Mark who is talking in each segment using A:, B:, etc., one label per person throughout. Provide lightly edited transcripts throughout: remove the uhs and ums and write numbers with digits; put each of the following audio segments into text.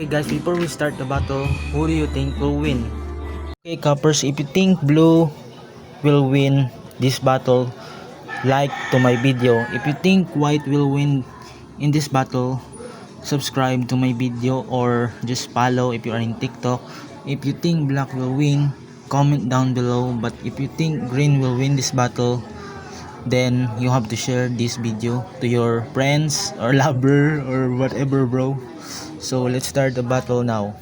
A: Okay guys, before we start the battle, who do you think will win? Okay Coppers, if you think blue will win this battle, like to my video. If you think white will win in this battle, subscribe to my video or just follow if you are in TikTok. If you think black will win, comment down below. But if you think green will win this battle, then you have to share this video to your friends or lover or whatever, bro. So let's start the battle now.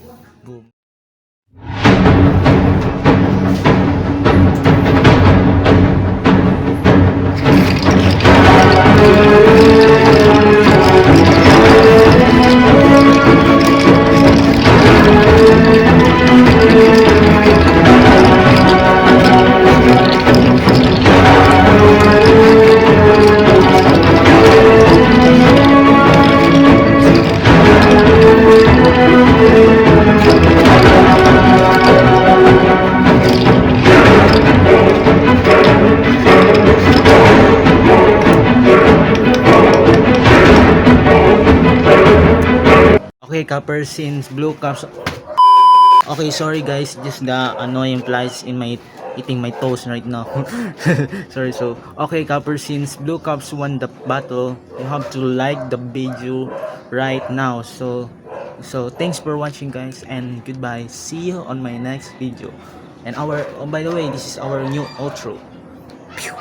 A: Boom. Okay, Copper, since blue caps. Okay, sorry guys, just the annoying flies in my eating my toast right now. Sorry. So okay, Copper, since blue caps won the battle, you have to like the video right now. So thanks for watching guys, and goodbye. See you on my next video. And our, oh, by the way, this is our new outro. Pew.